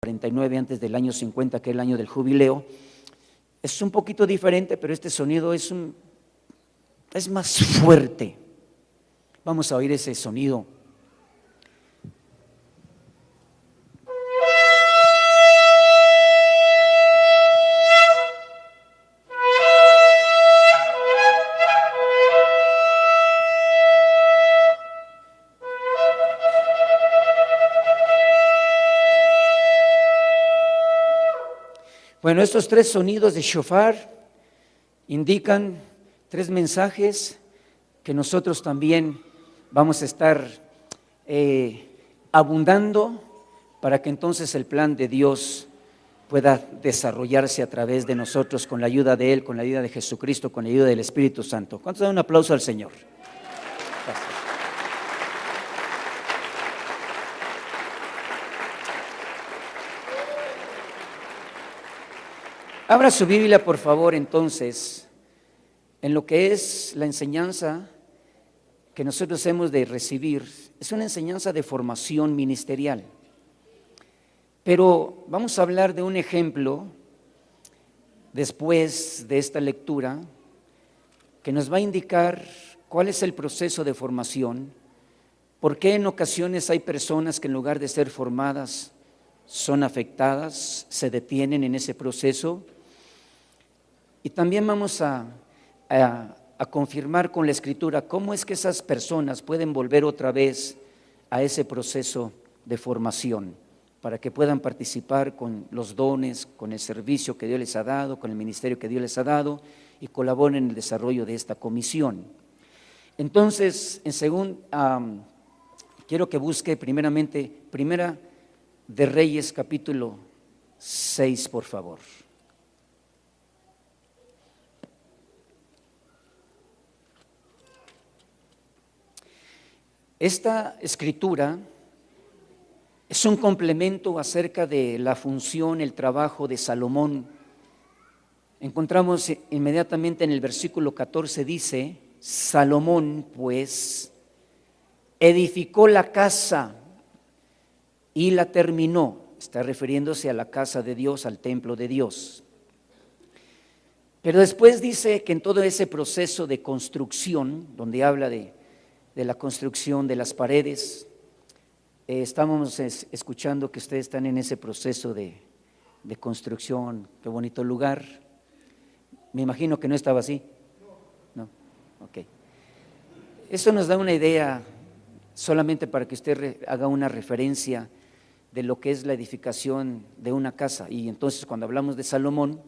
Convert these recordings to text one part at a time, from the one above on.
49 antes del año 50, que es el año del jubileo. Es un poquito diferente, pero este sonido es más fuerte. Vamos a oír ese sonido. Bueno, estos tres sonidos de shofar indican tres mensajes que nosotros también vamos a estar abundando para que entonces el plan de Dios pueda desarrollarse a través de nosotros con la ayuda de Él, con la ayuda de Jesucristo, con la ayuda del Espíritu Santo. ¿Cuántos dan un aplauso al Señor? Gracias. Abra su Biblia, por favor, entonces, en lo que es la enseñanza que nosotros hemos de recibir. Es una enseñanza de formación ministerial. Pero vamos a hablar de un ejemplo después de esta lectura que nos va a indicar cuál es el proceso de formación, por qué en ocasiones hay personas que en lugar de ser formadas son afectadas, se detienen en ese proceso. Y también vamos a confirmar con la Escritura cómo es que esas personas pueden volver otra vez a ese proceso de formación, para que puedan participar con los dones, con el servicio que Dios les ha dado, con el ministerio que Dios les ha dado y colaboren en el desarrollo de esta comisión. Entonces, quiero que busque primeramente Primera de Reyes capítulo 6, por favor. Esta escritura es un complemento acerca de la función, el trabajo de Salomón. Encontramos inmediatamente en el versículo 14, dice: Salomón pues edificó la casa y la terminó. Está refiriéndose a la casa de Dios, al templo de Dios. Pero después dice que en todo ese proceso de construcción, donde habla de la construcción de las paredes, estamos escuchando que ustedes están en ese proceso de construcción. Qué bonito lugar. Me imagino que no estaba así. No, ok. Eso nos da una idea solamente para que usted haga una referencia de lo que es la edificación de una casa. Y entonces cuando hablamos de Salomón,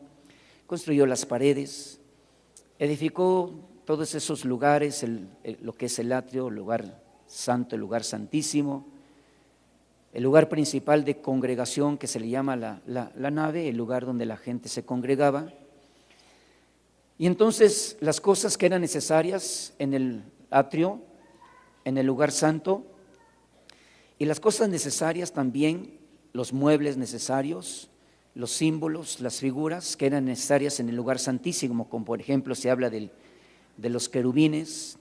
construyó las paredes, edificó todos esos lugares, lo que es el atrio, el lugar santo, el lugar santísimo, el lugar principal de congregación que se le llama la nave, el lugar donde la gente se congregaba. Y entonces las cosas que eran necesarias en el atrio, en el lugar santo, y las cosas necesarias también, los muebles necesarios, los símbolos, las figuras que eran necesarias en el lugar santísimo, como por ejemplo se habla de los querubines,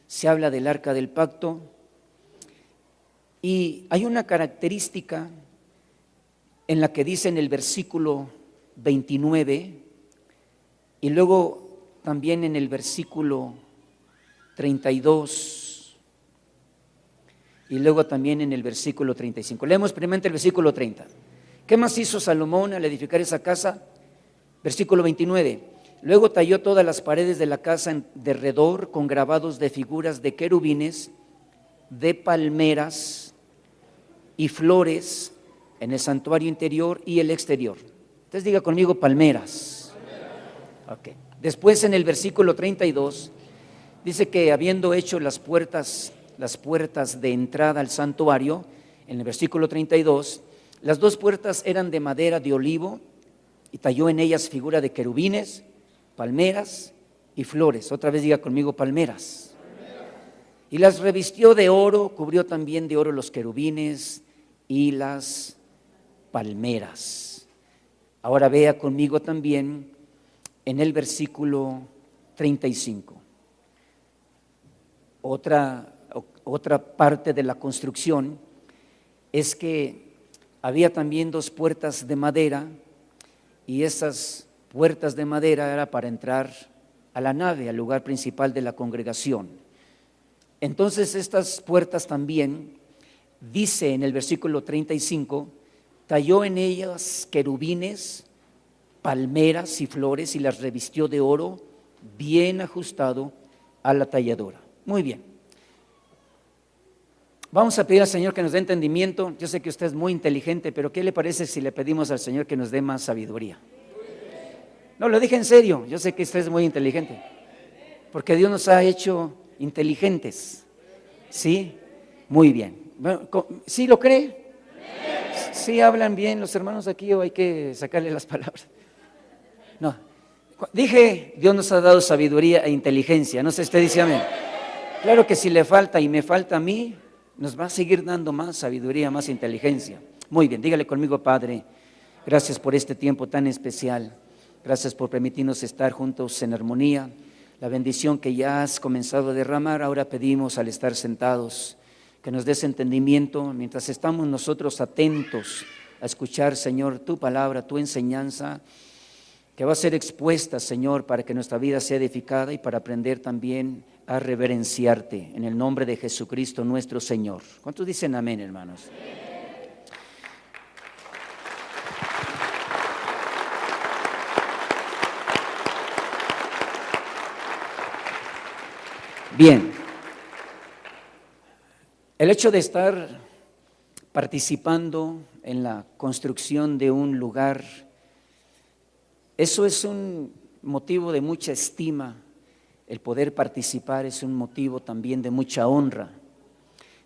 se habla del arca del pacto. Y hay una característica en la que dice en el versículo 29 y luego también en el versículo 32 y luego también en el versículo 35. Leemos primeramente el versículo 30. ¿Qué más hizo Salomón al edificar esa casa? Versículo 29. Luego talló todas las paredes de la casa en derredor con grabados de figuras de querubines, de palmeras y flores en el santuario interior y el exterior. Entonces diga conmigo palmeras. Okay. Después en el versículo 32 dice que habiendo hecho las puertas de entrada al santuario, en el versículo 32, las dos puertas eran de madera de olivo y talló en ellas figura de querubines, palmeras y flores. Otra vez diga conmigo palmeras. Y las revistió de oro, cubrió también de oro los querubines y las palmeras. Ahora vea conmigo también en el versículo 35. Otra parte de la construcción es que había también 2 puertas de madera, y esas puertas de madera era para entrar a la nave, al lugar principal de la congregación. Entonces estas puertas también, dice en el versículo 35, talló en ellas querubines, palmeras y flores, y las revistió de oro bien ajustado a la talladora. Muy bien. Vamos a pedir al Señor que nos dé entendimiento. Yo sé que usted es muy inteligente, pero ¿qué le parece si le pedimos al Señor que nos dé más sabiduría? No, lo dije en serio. Yo sé que usted es muy inteligente, porque Dios nos ha hecho inteligentes. ¿Sí? Muy bien. ¿Sí lo cree? ¿Sí hablan bien los hermanos aquí o hay que sacarle las palabras? No. Dije, Dios nos ha dado sabiduría e inteligencia. No sé, usted dice amén. Claro que si le falta y me falta a mí, nos va a seguir dando más sabiduría, más inteligencia. Muy bien, dígale conmigo: Padre, gracias por este tiempo tan especial. Gracias por permitirnos estar juntos en armonía. La bendición que ya has comenzado a derramar, ahora pedimos al estar sentados, que nos des entendimiento mientras estamos nosotros atentos a escuchar, Señor, tu palabra, tu enseñanza, que va a ser expuesta, Señor, para que nuestra vida sea edificada y para aprender también a reverenciarte, en el nombre de Jesucristo nuestro Señor. ¿Cuántos dicen amén, hermanos? Bien, el hecho de estar participando en la construcción de un lugar, eso es un motivo de mucha estima. El poder participar es un motivo también de mucha honra.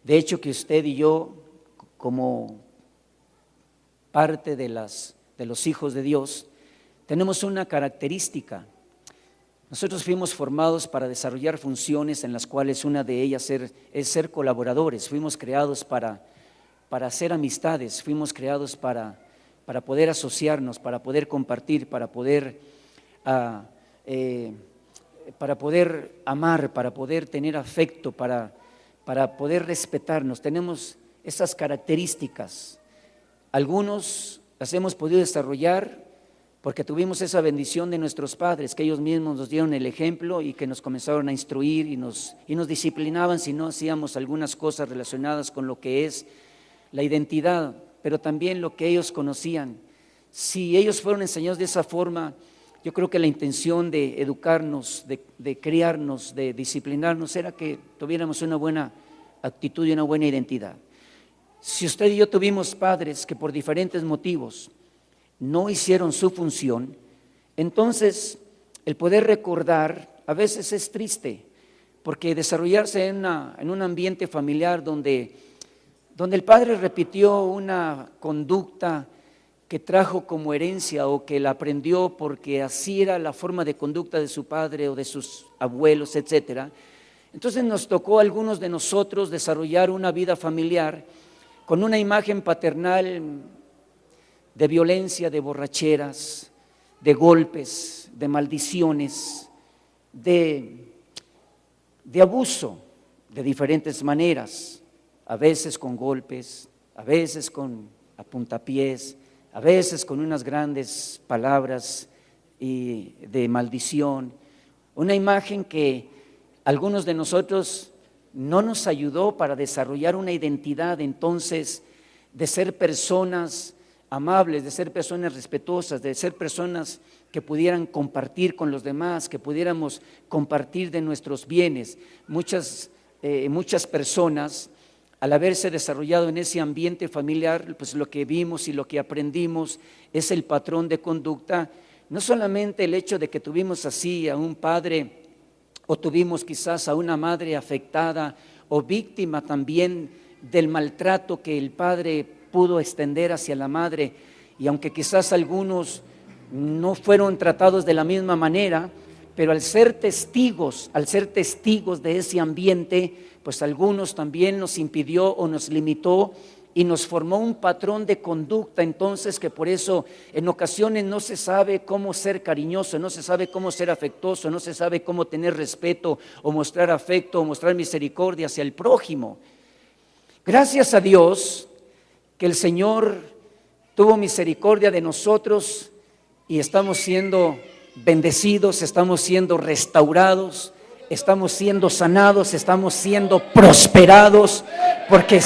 De hecho, que usted y yo, como parte de los hijos de Dios, tenemos una característica. Nosotros fuimos formados para desarrollar funciones en las cuales una de ellas es ser colaboradores. Fuimos creados para hacer amistades, fuimos creados para poder asociarnos, para poder compartir, para poder amar, para poder tener afecto, para poder respetarnos. Tenemos esas características. Algunos las hemos podido desarrollar porque tuvimos esa bendición de nuestros padres, que ellos mismos nos dieron el ejemplo y que nos comenzaron a instruir y nos disciplinaban si no hacíamos algunas cosas relacionadas con lo que es la identidad, pero también lo que ellos conocían. Si ellos fueron enseñados de esa forma, yo creo que la intención de educarnos, de criarnos, de disciplinarnos, era que tuviéramos una buena actitud y una buena identidad. Si usted y yo tuvimos padres que por diferentes motivos no hicieron su función, entonces el poder recordar a veces es triste, porque desarrollarse en un ambiente familiar donde el padre repitió una conducta que trajo como herencia o que la aprendió porque así era la forma de conducta de su padre o de sus abuelos, etcétera. Entonces nos tocó a algunos de nosotros desarrollar una vida familiar con una imagen paternal de violencia, de borracheras, de golpes, de maldiciones, de abuso de diferentes maneras, a veces con golpes, a veces con a puntapiés, a veces con unas grandes palabras y de maldición. Una imagen que algunos de nosotros no nos ayudó para desarrollar una identidad entonces de ser personas amables, de ser personas respetuosas, de ser personas que pudieran compartir con los demás, que pudiéramos compartir de nuestros bienes. Muchas personas, al haberse desarrollado en ese ambiente familiar, pues lo que vimos y lo que aprendimos es el patrón de conducta. No solamente el hecho de que tuvimos así a un padre o tuvimos quizás a una madre afectada o víctima también del maltrato que el padre pudo extender hacia la madre, y aunque quizás algunos no fueron tratados de la misma manera, pero al ser testigos de ese ambiente, pues algunos también nos impidió o nos limitó y nos formó un patrón de conducta. Entonces que por eso en ocasiones no se sabe cómo ser cariñoso, no se sabe cómo ser afectuoso, no se sabe cómo tener respeto o mostrar afecto o mostrar misericordia hacia el prójimo. Gracias a Dios que el Señor tuvo misericordia de nosotros y estamos siendo bendecidos, estamos siendo restaurados, estamos siendo sanados, estamos siendo prosperados, porque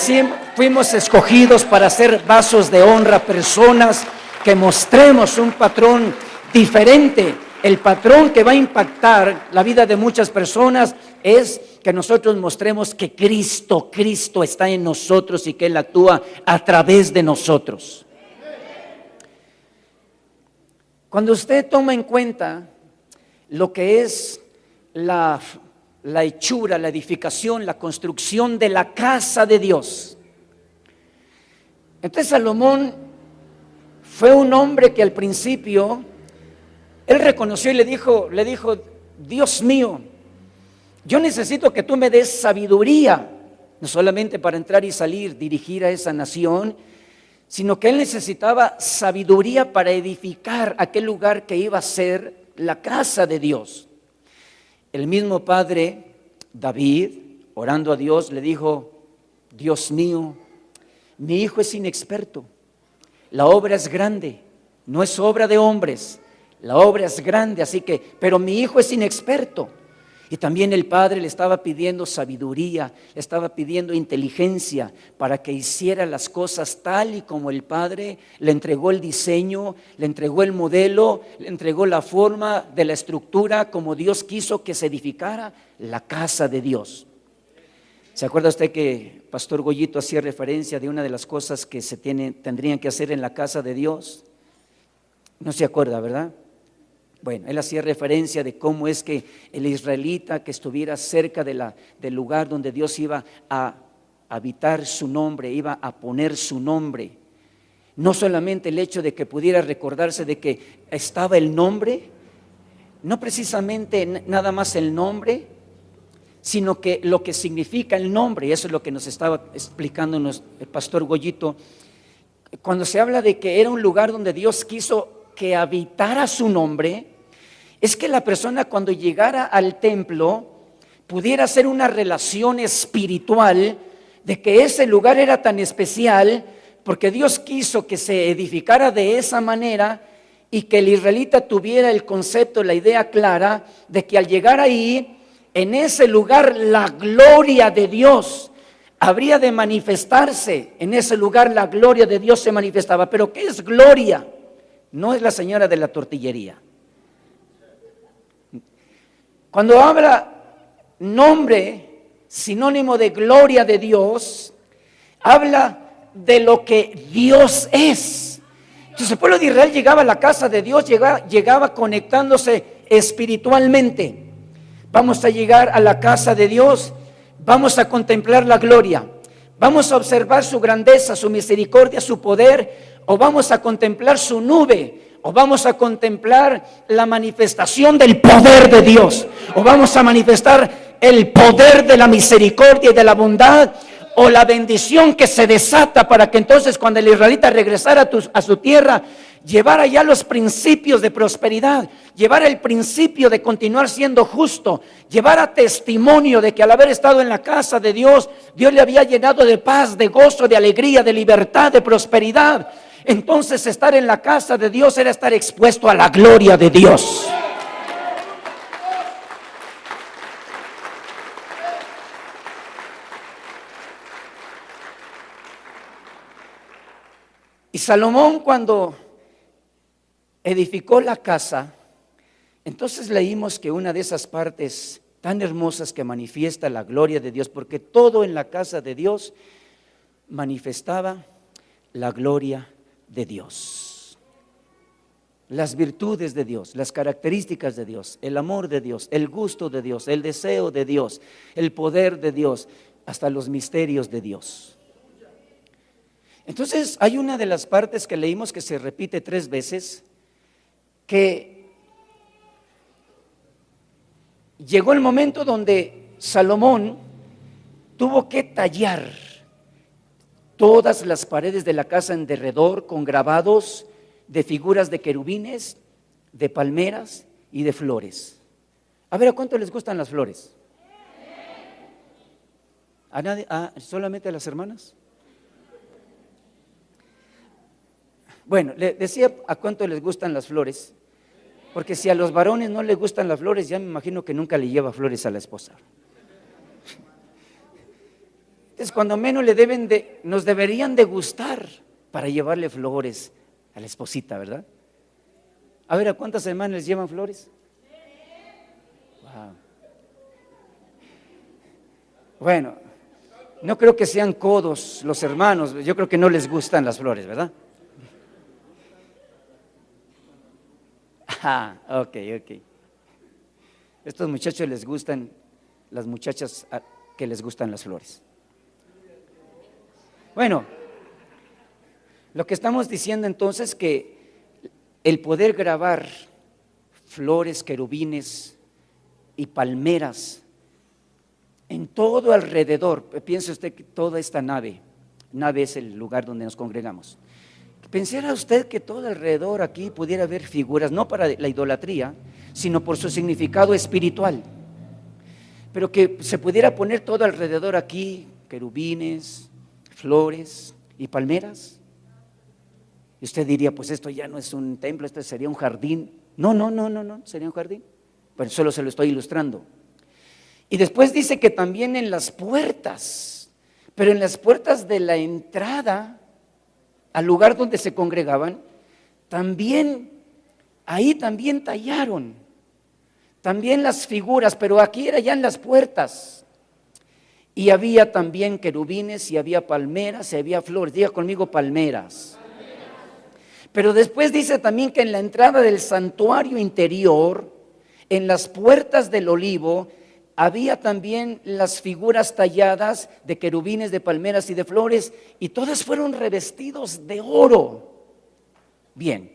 fuimos escogidos para ser vasos de honra, personas que mostremos un patrón diferente. El patrón que va a impactar la vida de muchas personas es que nosotros mostremos que Cristo está en nosotros y que Él actúa a través de nosotros. Cuando usted toma en cuenta lo que es la hechura, la edificación, la construcción de la casa de Dios, entonces Salomón fue un hombre que al principio él reconoció y le dijo, Dios mío, yo necesito que tú me des sabiduría, no solamente para entrar y salir, dirigir a esa nación, sino que él necesitaba sabiduría para edificar aquel lugar que iba a ser la casa de Dios. El mismo padre David, orando a Dios, le dijo, Dios mío, mi hijo es inexperto, la obra es grande, no es obra de hombres, la obra es grande, pero mi hijo es inexperto. Y también el padre le estaba pidiendo sabiduría, le estaba pidiendo inteligencia para que hiciera las cosas tal y como el padre le entregó el diseño, le entregó el modelo, le entregó la forma de la estructura como Dios quiso que se edificara la casa de Dios. ¿Se acuerda usted que Pastor Goyito hacía referencia de una de las cosas que tendrían que hacer en la casa de Dios? No se acuerda, ¿verdad? Bueno, él hacía referencia de cómo es que el israelita que estuviera cerca del lugar donde Dios iba a habitar su nombre, iba a poner su nombre. No solamente el hecho de que pudiera recordarse de que estaba el nombre, no precisamente nada más el nombre, sino que lo que significa el nombre, y eso es lo que nos estaba explicando el pastor Goyito. Cuando se habla de que era un lugar donde Dios quiso que habitara su nombre, es que la persona cuando llegara al templo pudiera hacer una relación espiritual de que ese lugar era tan especial porque Dios quiso que se edificara de esa manera y que el israelita tuviera el concepto, la idea clara de que al llegar ahí, en ese lugar la gloria de Dios habría de manifestarse. En ese lugar la gloria de Dios se manifestaba. ¿Pero qué es gloria? No es la señora de la tortillería. Cuando habla nombre, sinónimo de gloria de Dios, habla de lo que Dios es. Entonces el pueblo de Israel llegaba a la casa de Dios, llegaba conectándose espiritualmente. Vamos a llegar a la casa de Dios, vamos a contemplar la gloria, vamos a observar su grandeza, su misericordia, su poder, o vamos a contemplar su nube, o vamos a contemplar la manifestación del poder de Dios, o vamos a manifestar el poder de la misericordia y de la bondad, o la bendición que se desata para que entonces cuando el israelita regresara a su tierra, llevara ya los principios de prosperidad, llevara el principio de continuar siendo justo, llevara testimonio de que al haber estado en la casa de Dios, Dios le había llenado de paz, de gozo, de alegría, de libertad, de prosperidad. Entonces estar en la casa de Dios era estar expuesto a la gloria de Dios. Y Salomón, cuando edificó la casa, entonces leímos que una de esas partes tan hermosas que manifiesta la gloria de Dios, porque todo en la casa de Dios manifestaba la gloria de Dios, las virtudes de Dios, las características de Dios, el amor de Dios, el gusto de Dios, el deseo de Dios, el poder de Dios, hasta los misterios de Dios. Entonces hay una de las partes que leímos que se repite 3 veces, que llegó el momento donde Salomón tuvo que tallar todas las paredes de la casa en derredor con grabados de figuras de querubines, de palmeras y de flores. A ver, ¿a cuánto les gustan las flores? ¿A nadie? ¿Solamente a las hermanas? Bueno, le decía a cuánto les gustan las flores, porque si a los varones no les gustan las flores, ya me imagino que nunca le lleva flores a la esposa. Entonces, cuando menos nos deberían de gustar para llevarle flores a la esposita, ¿verdad? A ver, ¿a cuántas hermanas les llevan flores? Wow. Bueno, no creo que sean codos los hermanos, yo creo que no les gustan las flores, ¿verdad? Ah, ok. Estos muchachos les gustan, las muchachas que les gustan las flores. Bueno, lo que estamos diciendo entonces es que el poder grabar flores, querubines y palmeras en todo alrededor, piense usted que toda esta nave es el lugar donde nos congregamos. Pensara usted que todo alrededor aquí pudiera haber figuras, no para la idolatría, sino por su significado espiritual, pero que se pudiera poner todo alrededor aquí, querubines, flores y palmeras. Y usted diría, pues esto ya no es un templo, esto sería un jardín. No, sería un jardín. Bueno, solo se lo estoy ilustrando. Y después dice que también en las puertas, pero en las puertas de la entrada al lugar donde se congregaban, ahí también tallaron, también las figuras, pero aquí era ya en las puertas. Y había también querubines, y había palmeras, y había flores. Diga conmigo palmeras. Pero después dice también que en la entrada del santuario interior, en las puertas del olivo, había también las figuras talladas de querubines, de palmeras y de flores, y todas fueron revestidos de oro. Bien,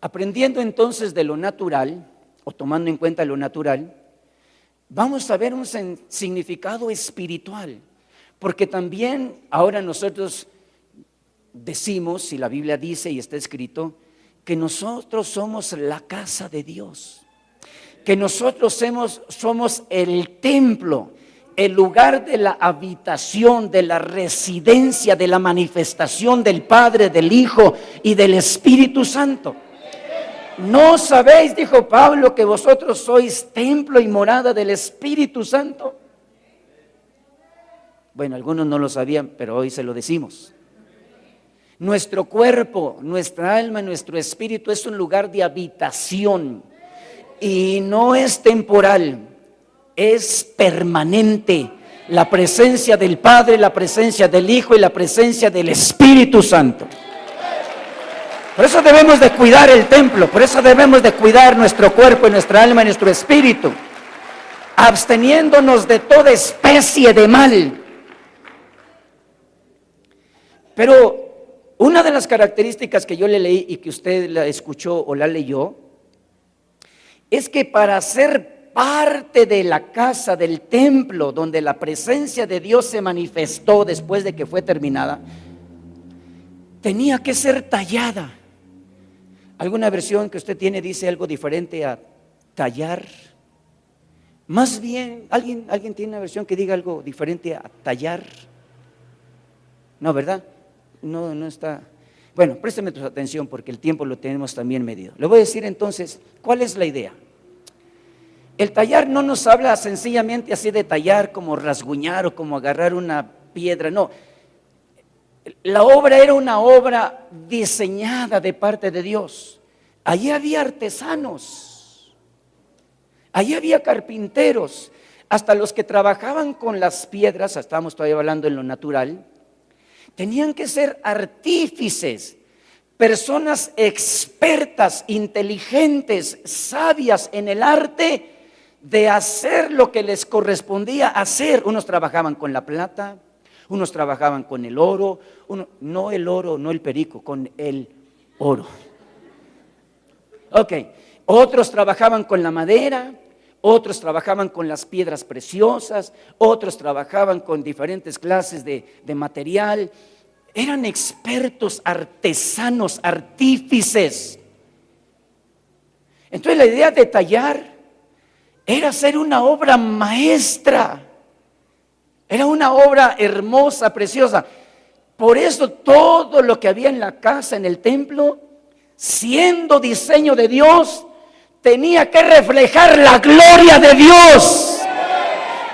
aprendiendo entonces de lo natural, o tomando en cuenta lo natural, vamos a ver un significado espiritual, porque también ahora nosotros decimos, y la Biblia dice y está escrito, que nosotros somos la casa de Dios, que nosotros somos el templo, el lugar de la habitación, de la residencia, de la manifestación del Padre, del Hijo y del Espíritu Santo. ¿No sabéis, dijo Pablo, que vosotros sois templo y morada del Espíritu Santo? Bueno, algunos no lo sabían, pero hoy se lo decimos. Nuestro cuerpo, nuestra alma, nuestro espíritu es un lugar de habitación y no es temporal, es permanente. La presencia del Padre, la presencia del Hijo y la presencia del Espíritu Santo. Por eso debemos de cuidar el templo, por eso debemos de cuidar nuestro cuerpo y nuestra alma y nuestro espíritu, absteniéndonos de toda especie de mal. Pero una de las características que yo le leí y que usted la escuchó o la leyó, es que para ser parte de la casa, del templo, donde la presencia de Dios se manifestó después de que fue terminada, tenía que ser tallada. ¿Alguna versión que usted tiene dice algo diferente a tallar? Más bien, ¿alguien tiene una versión que diga algo diferente a tallar? No, ¿verdad? No está. Bueno, présteme tu atención porque el tiempo lo tenemos también medido. Le voy a decir entonces, ¿cuál es la idea? El tallar no nos habla sencillamente así de tallar como rasguñar o como agarrar una piedra, no. La obra era una obra diseñada de parte de Dios. Allí había artesanos, allí había carpinteros, hasta los que trabajaban con las piedras, estamos todavía hablando en lo natural, tenían que ser artífices, personas expertas, inteligentes, sabias en el arte de hacer lo que les correspondía hacer. Unos trabajaban con la plata, unos trabajaban con el oro, no el oro, no el perico, con el oro. Ok, otros trabajaban con la madera, otros trabajaban con las piedras preciosas, otros trabajaban con diferentes clases de material. Eran expertos, artesanos, artífices. Entonces la idea de tallar era hacer una obra maestra. Era una obra hermosa, preciosa. Por eso todo lo que había en la casa, en el templo, siendo diseño de Dios, tenía que reflejar la gloria de Dios.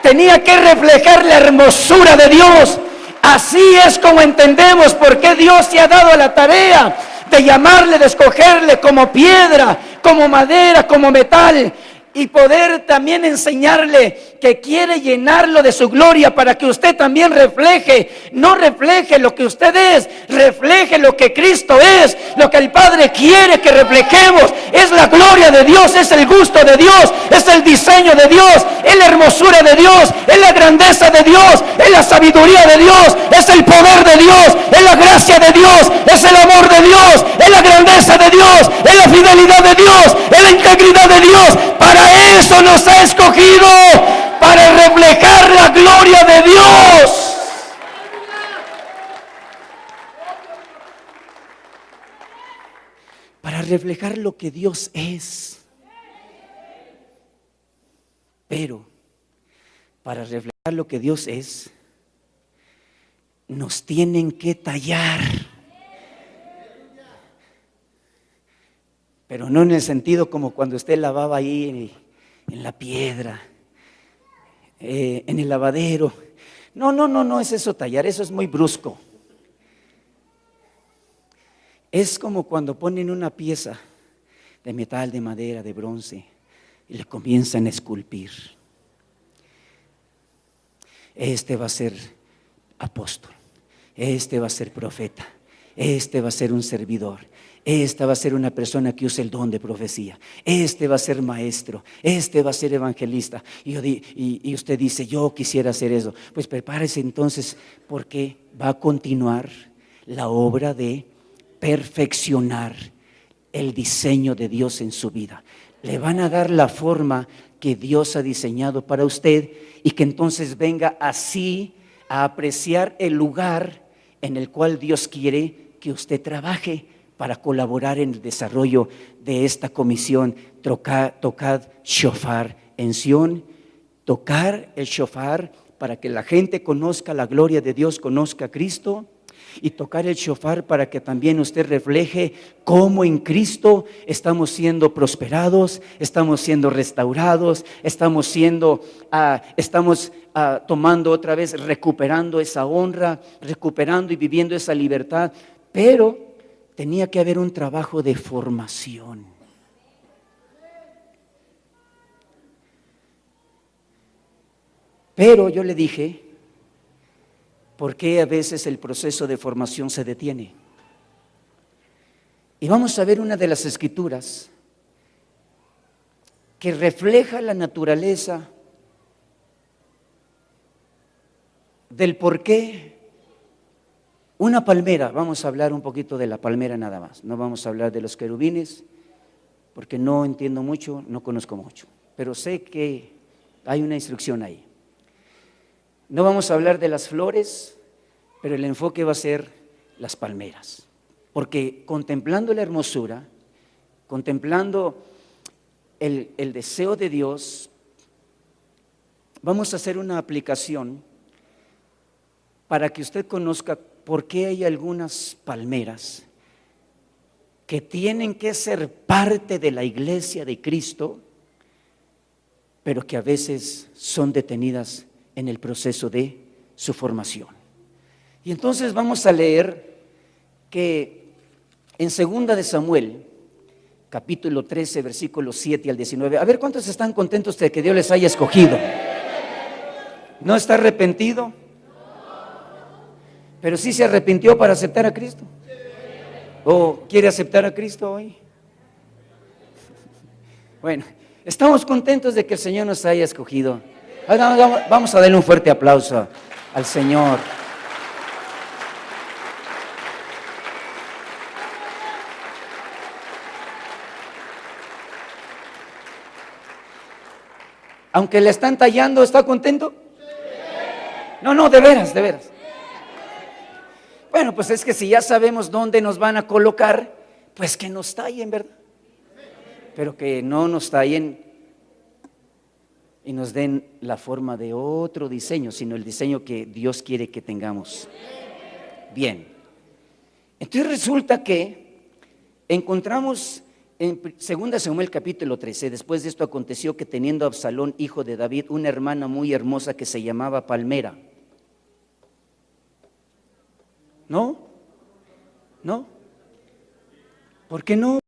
Tenía que reflejar la hermosura de Dios. Así es como entendemos por qué Dios se ha dado la tarea de llamarle, de escogerle como piedra, como madera, como metal, y poder también enseñarle que quiere llenarlo de su gloria para que usted también refleje, no refleje lo que usted es, refleje lo que Cristo es, lo que el Padre quiere que reflejemos. Es la gloria de Dios, es el gusto de Dios, es el diseño de Dios, es la hermosura de Dios, es la grandeza de Dios, es la sabiduría de Dios, es el poder de Dios, es la gracia de Dios, es el amor de Dios, es la grandeza de Dios, es la fidelidad de Dios, es la integridad de Dios. Para eso nos ha escogido, para reflejar la gloria de Dios. Para reflejar lo que Dios es. Pero para reflejar lo que Dios es, nos tienen que tallar. Pero no en el sentido como cuando usted lavaba ahí en la piedra, en el lavadero. No es eso tallar, eso es muy brusco. Es como cuando ponen una pieza de metal, de madera, de bronce y le comienzan a esculpir. Este va a ser apóstol, este va a ser profeta, este va a ser un servidor, esta va a ser una persona que use el don de profecía, este va a ser maestro, este va a ser evangelista. Y usted dice, yo quisiera hacer eso. Pues prepárese entonces, porque va a continuar la obra de perfeccionar el diseño de Dios en su vida. Le van a dar la forma que Dios ha diseñado para usted, y que entonces venga así a apreciar el lugar en el cual Dios quiere que usted trabaje para colaborar en el desarrollo de esta comisión. Tocad shofar en Sión, tocar el shofar para que la gente conozca la gloria de Dios, conozca a Cristo, y tocar el shofar para que también usted refleje cómo en Cristo estamos siendo prosperados, estamos siendo restaurados, estamos tomando otra vez, recuperando esa honra, recuperando y viviendo esa libertad. Pero tenía que haber un trabajo de formación. Pero yo le dije, ¿por qué a veces el proceso de formación se detiene? Y vamos a ver una de las escrituras que refleja la naturaleza del por qué una palmera. Vamos a hablar un poquito de la palmera nada más. No vamos a hablar de los querubines, porque no entiendo mucho, no conozco mucho, pero sé que hay una instrucción ahí. No vamos a hablar de las flores, pero el enfoque va a ser las palmeras, porque contemplando la hermosura, contemplando el deseo de Dios, vamos a hacer una aplicación para que usted conozca por qué hay algunas palmeras que tienen que ser parte de la iglesia de Cristo, pero que a veces son detenidas en el proceso de su formación. Y entonces vamos a leer que en 2 de Samuel, capítulo 13, versículos 7 al 19. A ver, ¿cuántos están contentos de que Dios les haya escogido? ¿No está arrepentido? Pero sí se arrepintió para aceptar a Cristo. ¿O quiere aceptar a Cristo hoy? Bueno, estamos contentos de que el Señor nos haya escogido. Vamos a darle un fuerte aplauso al Señor. Aunque le están tallando, ¿está contento? No, de veras. Bueno, pues es que si ya sabemos dónde nos van a colocar, pues que nos tallen, ¿verdad? Pero que no nos tallen y nos den la forma de otro diseño, sino el diseño que Dios quiere que tengamos. Bien. Entonces resulta que encontramos en 2 Samuel capítulo 13, después de esto aconteció que teniendo Absalón, hijo de David, una hermana muy hermosa que se llamaba Palmera. ¿No? ¿No? ¿Por qué no?